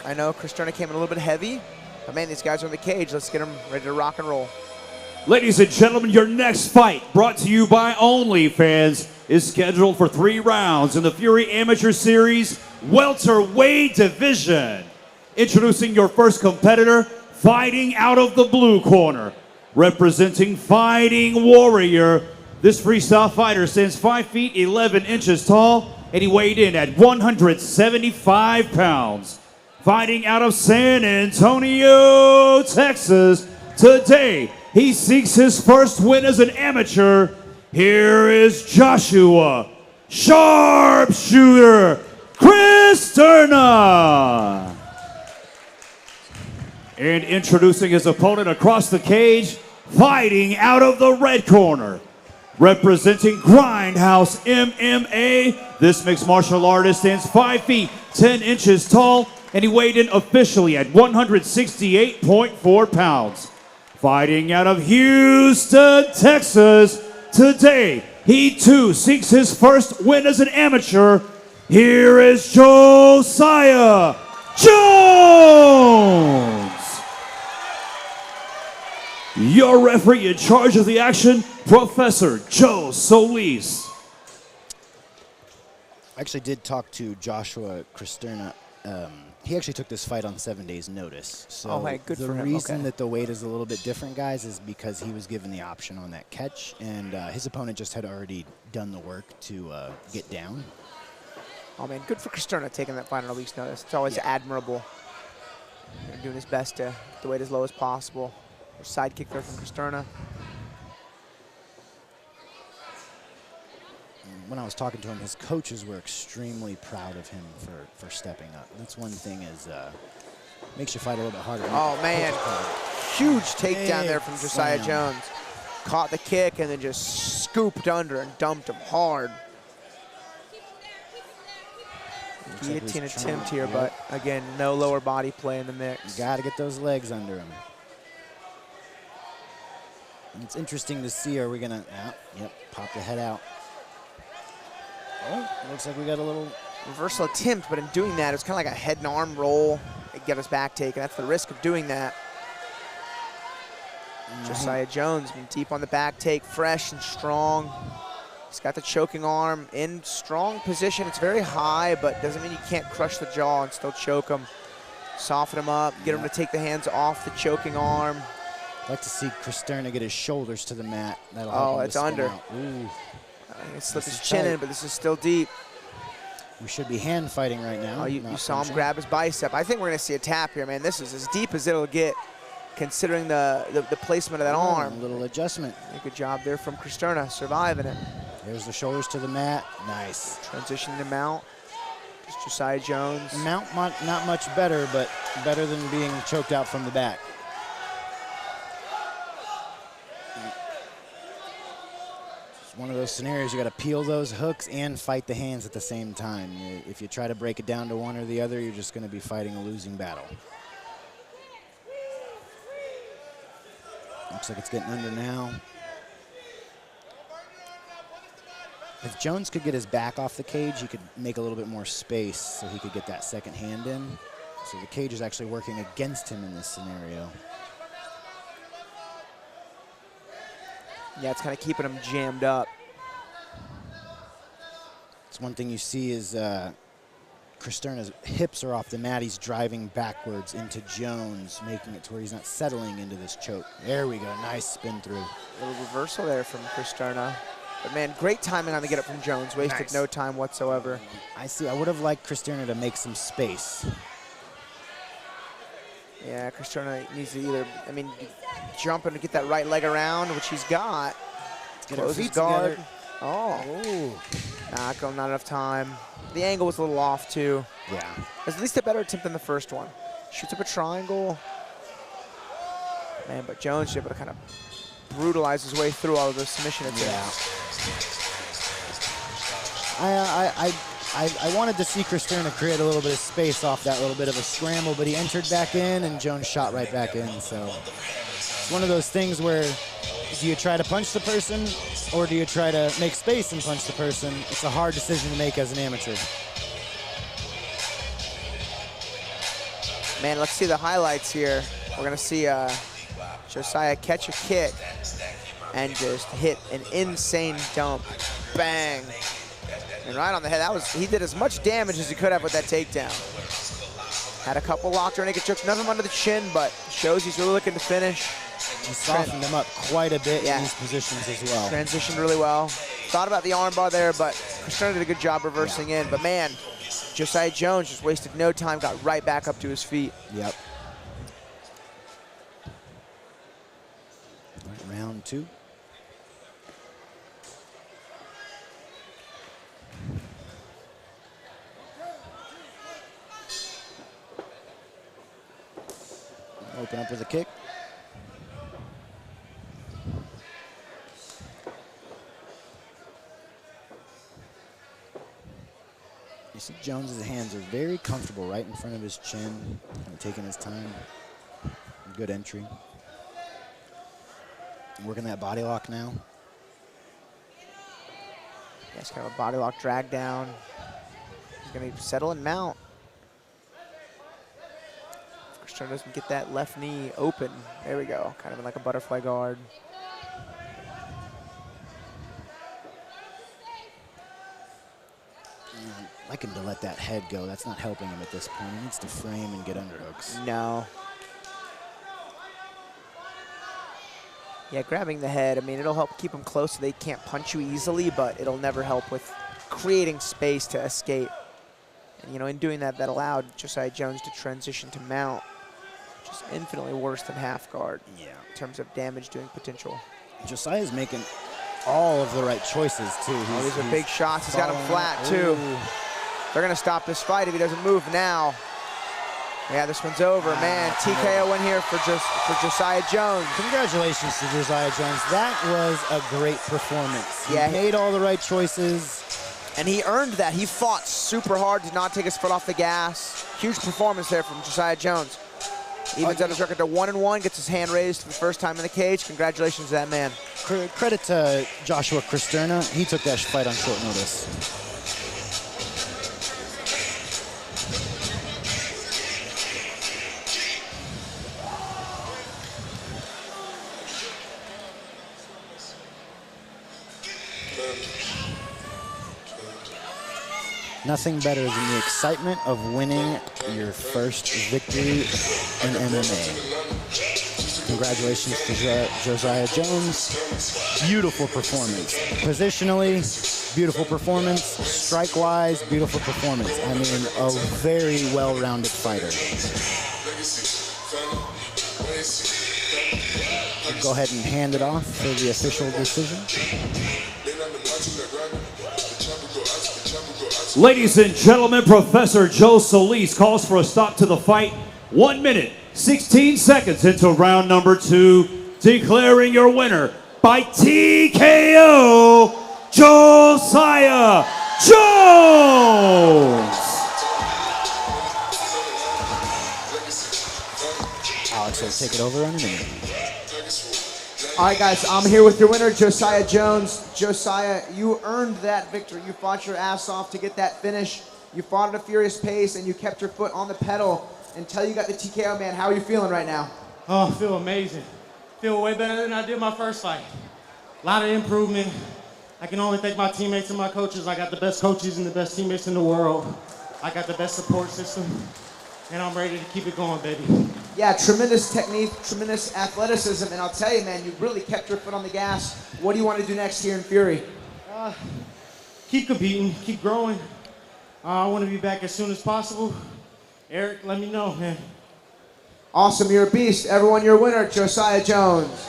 I know Cristerna came in a little bit heavy, but man, these guys are in the cage. Let's get them ready to rock and roll. Ladies and gentlemen, your next fight, brought to you by OnlyFans, is scheduled for 3 rounds in the Fury Amateur Series welterweight division. Introducing your first competitor, fighting out of the blue corner, representing Fighting Warrior. This freestyle fighter stands 5 feet 11 inches tall, and he weighed in at 175 pounds. Fighting out of San Antonio, Texas, today he seeks his first win as an amateur. Here is Joshua Sharpshooter Cristerna. And introducing his opponent across the cage, fighting out of the red corner, representing Grindhouse MMA. This mixed martial artist stands 5 feet 10 inches tall, and he weighed in officially at 168.4 pounds. Fighting out of Houston, Texas, today he too seeks his first win as an amateur. Here is Josiah Jones. Your referee in charge of the action, Professor Joe Solis. I actually did talk to Joshua Cristerna. He actually took this fight on 7 days' notice. So good the for him. reason that the weight is a little bit different, guys, is because he was given the option on that catch, and his opponent just had already done the work to get down. Oh man, good for Cristerna taking that fight on a week's notice. It's always admirable. Doing his best to get the weight as low as possible. Sidekick there from Cristerna. When I was talking to him, his coaches were extremely proud of him for stepping up. That's one thing is makes you fight a little bit harder. Oh man, huge takedown there from Josiah Jones. Caught the kick and then just scooped under and dumped him hard. Guillotine attempt here, but again, no lower body play in the mix. You got to get those legs under him. And it's interesting to see, are we going to, pop the head out. Oh, looks like we got a little reversal attempt, but in doing that, it's kind of like a head and arm roll. It get us back taken. That's the risk of doing that. Josiah Jones deep on the back take, fresh and strong. He's got the choking arm in strong position. It's very high, but doesn't mean you can't crush the jaw and still choke him. Soften him up, get him to take the hands off the choking arm. I'd like to see Cristerna get his shoulders to the mat. That'll help him it's under. Ooh. He slipped his chin in, but this is still deep. We should be hand fighting right now. Oh, you saw him grab his bicep. I think we're going to see a tap here, man. This is as deep as it'll get, considering the placement of that arm. A little adjustment. Good job there from Cristerna, surviving it. There's the shoulders to the mat. Nice. Transition to mount. Just Josiah Jones. Mount not much better, but better than being choked out from the back. One of those scenarios, you got to peel those hooks and fight the hands at the same time. If you try to break it down to one or the other, you're just going to be fighting a losing battle. Looks like it's getting under now. If Jones could get his back off the cage, he could make a little bit more space so he could get that second hand in. So the cage is actually working against him in this scenario. Yeah, it's kind of keeping him jammed up. It's one thing you see is Cristerna's hips are off the mat. He's driving backwards into Jones, making it to where he's not settling into this choke. There we go. Nice spin through. A little reversal there from Cristerna. But, man, great timing on the get-up from Jones. Wasted no time whatsoever. I see. I would have liked Cristerna to make some space. Yeah, Cristerna needs to either, jump and get that right leg around, which he's got. Close his guard. Together. Oh. Not enough time. The angle was a little off, too. Yeah. At least a better attempt than the first one. Shoots up a triangle. Man, but Jones is able to kind of brutalize his way through all of those submission attempts. Yeah. I wanted to see Cristerna create a little bit of space off that little bit of a scramble, but he entered back in and Jones shot right back in. So it's one of those things where do you try to punch the person or do you try to make space and punch the person? It's a hard decision to make as an amateur. Man, let's see the highlights here. We're gonna see Josiah catch a kick and just hit an insane dump. Bang. And right on the head. He did as much damage as he could have with that takedown. Had a couple locked rear naked chokes, none of them under the chin, but shows he's really looking to finish. He softened him up quite a bit in these positions as well. Transitioned really well. Thought about the armbar there, but Cristerna did a good job reversing in. But man, Josiah Jones just wasted no time, got right back up to his feet. Yep. Round 2. Open up with a kick. You see Jones's hands are very comfortable right in front of his chin, kind of taking his time. Good entry. Working that body lock now. Yeah, it's kind of a body lock drag down. He's going to settle and mount. Cristerna doesn't get that left knee open. There we go, kind of in like a butterfly guard. I'd like him to let that head go. That's not helping him at this point. He needs to frame and get underhooks. No. Yeah, grabbing the head, I mean, it'll help keep them close so they can't punch you easily, but it'll never help with creating space to escape. And, you know, in doing that, that allowed Josiah Jones to transition to mount, which is infinitely worse than half guard in terms of damage doing potential. Josiah's making all of the right choices, too. These are big shots. He's got him flat, too. They're going to stop this fight if he doesn't move now. Yeah, this one's over, man. TKO win here for Josiah Jones. Congratulations to Josiah Jones. That was a great performance. He made all the right choices. And he earned that. He fought super hard, did not take his foot off the gas. Huge performance there from Josiah Jones. Evens out his record to 1-1, gets his hand raised for the first time in the cage. Congratulations to that man. Credit to Joshua Cristerna. He took that fight on short notice. Nothing better than the excitement of winning your first victory in MMA. Congratulations to Josiah Jones. Beautiful performance. Positionally, beautiful performance. Strike-wise, beautiful performance. I mean, a very well-rounded fighter. We'll go ahead and hand it off for the official decision. Ladies and gentlemen, Professor Joe Solis calls for a stop to the fight. 1 minute, 16 seconds into round number 2, declaring your winner by TKO, Josiah Jones. Alex will take it over in a minute. All right, guys, I'm here with your winner, Josiah Jones. Josiah, you earned that victory. You fought your ass off to get that finish. You fought at a furious pace, and you kept your foot on the pedal until you got the TKO, man. How are you feeling right now? Oh, I feel amazing. Feel way better than I did my first fight. A lot of improvement. I can only thank my teammates and my coaches. I got the best coaches and the best teammates in the world. I got the best support system, and I'm ready to keep it going, baby. Yeah, tremendous technique, tremendous athleticism, and I'll tell you, man, you really kept your foot on the gas. What do you want to do next here in Fury? Keep competing, keep growing. I want to be back as soon as possible. Eric, let me know, man. Awesome, you're a beast. Everyone, your winner, Josiah Jones.